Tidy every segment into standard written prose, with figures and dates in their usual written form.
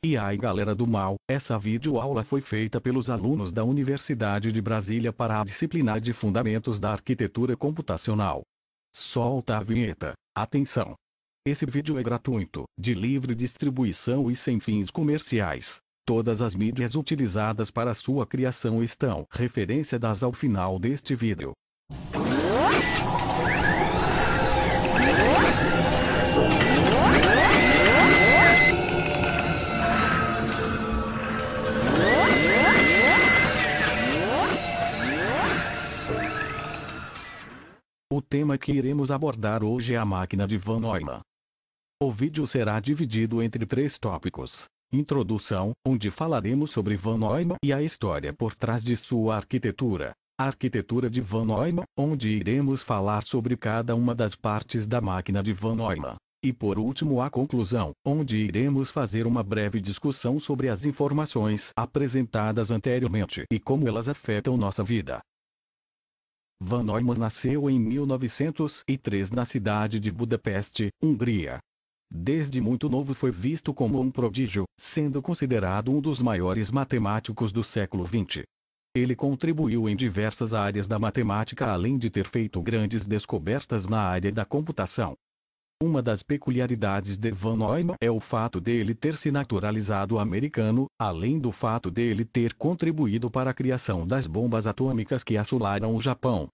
E aí galera do mal, essa videoaula foi feita pelos alunos da Universidade de Brasília para a disciplina de Fundamentos da Arquitetura Computacional. Solta a vinheta. Atenção! Esse vídeo é gratuito, de livre distribuição e sem fins comerciais. Todas as mídias utilizadas para sua criação estão referenciadas ao final deste vídeo. O tema que iremos abordar hoje é a máquina de Von Neumann. O vídeo será dividido entre 3 tópicos. Introdução, onde falaremos sobre Von Neumann e a história por trás de sua arquitetura. A arquitetura de Von Neumann, onde iremos falar sobre cada uma das partes da máquina de Von Neumann. E por último a conclusão, onde iremos fazer uma breve discussão sobre as informações apresentadas anteriormente e como elas afetam nossa vida. Von Neumann nasceu em 1903 na cidade de Budapeste, Hungria. Desde muito novo foi visto como um prodígio, sendo considerado um dos maiores matemáticos do século XX. Ele contribuiu em diversas áreas da matemática além de ter feito grandes descobertas na área da computação. Uma das peculiaridades de Von Neumann é o fato dele ter se naturalizado americano, além do fato dele ter contribuído para a criação das bombas atômicas que assolaram o Japão.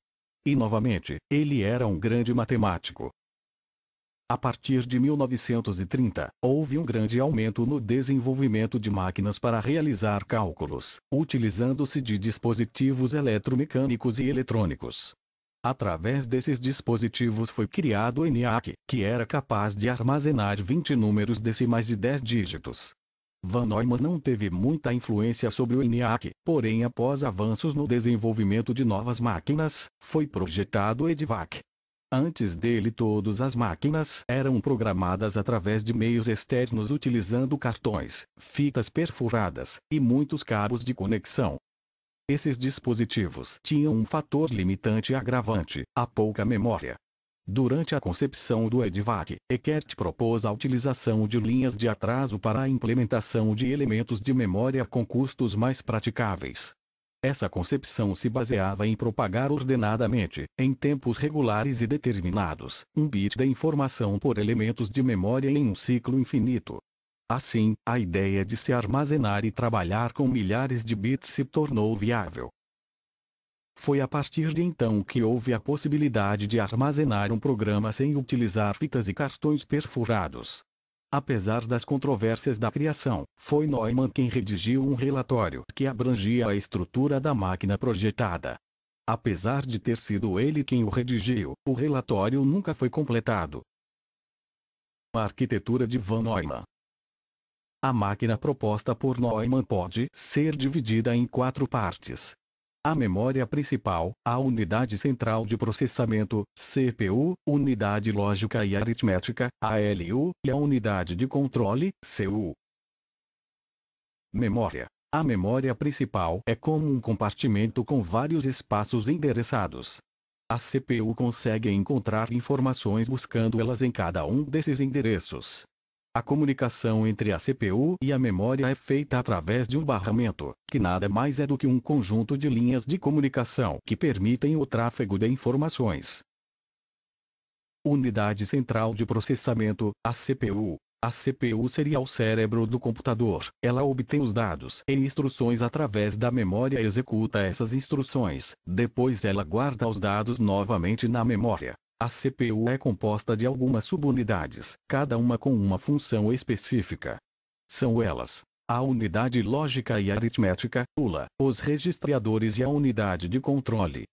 E novamente, ele era um grande matemático. A partir de 1930, houve um grande aumento no desenvolvimento de máquinas para realizar cálculos, utilizando-se de dispositivos eletromecânicos e eletrônicos. Através desses dispositivos foi criado o ENIAC, que era capaz de armazenar 20 números decimais de 10 dígitos. Von Neumann não teve muita influência sobre o ENIAC, porém após avanços no desenvolvimento de novas máquinas, foi projetado o EDVAC. Antes dele todas as máquinas eram programadas através de meios externos utilizando cartões, fitas perfuradas, e muitos cabos de conexão. Esses dispositivos tinham um fator limitante e agravante, a pouca memória. Durante a concepção do EDVAC, Eckert propôs a utilização de linhas de atraso para a implementação de elementos de memória com custos mais praticáveis. Essa concepção se baseava em propagar ordenadamente, em tempos regulares e determinados, um bit da informação por elementos de memória em um ciclo infinito. Assim, a ideia de se armazenar e trabalhar com milhares de bits se tornou viável. Foi a partir de então que houve a possibilidade de armazenar um programa sem utilizar fitas e cartões perfurados. Apesar das controvérsias da criação, foi Neumann quem redigiu um relatório que abrangia a estrutura da máquina projetada. Apesar de ter sido ele quem o redigiu, o relatório nunca foi completado. A arquitetura de Von Neumann. A máquina proposta por Neumann pode ser dividida em 4 partes. A memória principal, a unidade central de processamento, CPU, unidade lógica e aritmética, ALU, e a unidade de controle, CU. Memória. A memória principal é como um compartimento com vários espaços endereçados. A CPU consegue encontrar informações buscando elas em cada um desses endereços. A comunicação entre a CPU e a memória é feita através de um barramento, que nada mais é do que um conjunto de linhas de comunicação que permitem o tráfego de informações. Unidade central de processamento, a CPU. A CPU seria o cérebro do computador. Ela obtém os dados e instruções através da memória e executa essas instruções. Depois ela guarda os dados novamente na memória. A CPU é composta de algumas subunidades, cada uma com uma função específica. São elas: a unidade lógica e aritmética, ULA, os registradores e a unidade de controle.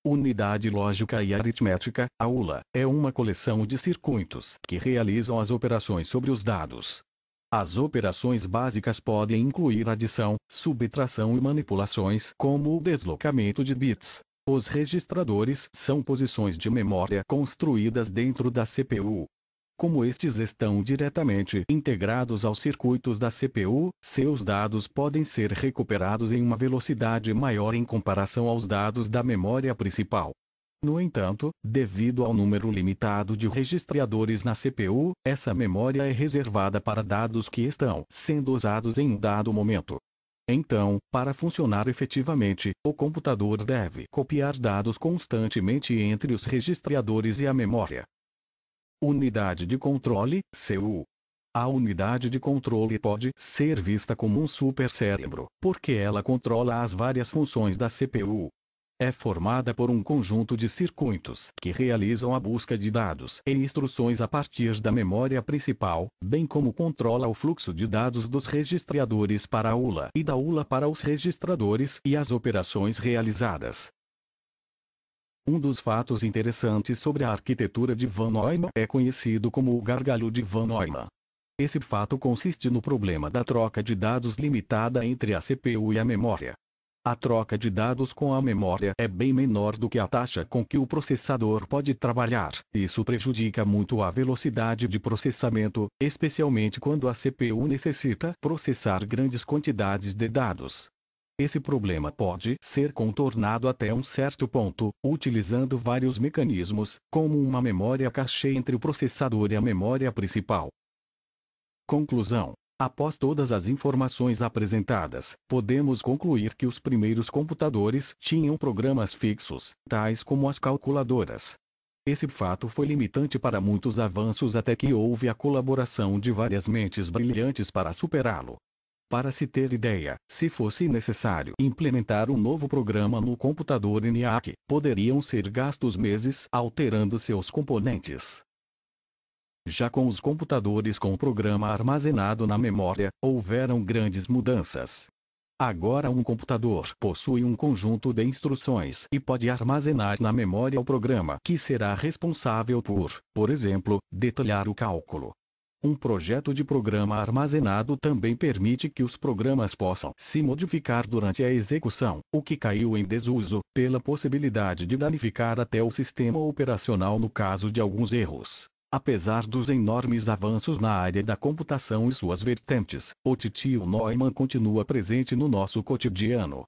Unidade lógica e aritmética, a ULA, é uma coleção de circuitos que realizam as operações sobre os dados. As operações básicas podem incluir adição, subtração e manipulações, como o deslocamento de bits. Os registradores são posições de memória construídas dentro da CPU. Como estes estão diretamente integrados aos circuitos da CPU, seus dados podem ser recuperados em uma velocidade maior em comparação aos dados da memória principal. No entanto, devido ao número limitado de registradores na CPU, essa memória é reservada para dados que estão sendo usados em um dado momento. Então, para funcionar efetivamente, o computador deve copiar dados constantemente entre os registradores e a memória. Unidade de controle, CPU. A unidade de controle pode ser vista como um supercérebro, porque ela controla as várias funções da CPU. É formada por um conjunto de circuitos que realizam a busca de dados e instruções a partir da memória principal, bem como controla o fluxo de dados dos registradores para a ULA e da ULA para os registradores e as operações realizadas. Um dos fatos interessantes sobre a arquitetura de Von Neumann é conhecido como o gargalo de Von Neumann. Esse fato consiste no problema da troca de dados limitada entre a CPU e a memória. A troca de dados com a memória é bem menor do que a taxa com que o processador pode trabalhar. Isso prejudica muito a velocidade de processamento, especialmente quando a CPU necessita processar grandes quantidades de dados. Esse problema pode ser contornado até um certo ponto, utilizando vários mecanismos, como uma memória cache entre o processador e a memória principal. Conclusão. Após todas as informações apresentadas, podemos concluir que os primeiros computadores tinham programas fixos, tais como as calculadoras. Esse fato foi limitante para muitos avanços até que houve a colaboração de várias mentes brilhantes para superá-lo. Para se ter ideia, se fosse necessário implementar um novo programa no computador ENIAC, poderiam ser gastos meses alterando seus componentes. Já com os computadores com programa armazenado na memória, houveram grandes mudanças. Agora um computador possui um conjunto de instruções e pode armazenar na memória o programa que será responsável por exemplo, detalhar o cálculo. Um projeto de programa armazenado também permite que os programas possam se modificar durante a execução, o que caiu em desuso, pela possibilidade de danificar até o sistema operacional no caso de alguns erros. Apesar dos enormes avanços na área da computação e suas vertentes, o titio Neumann continua presente no nosso cotidiano.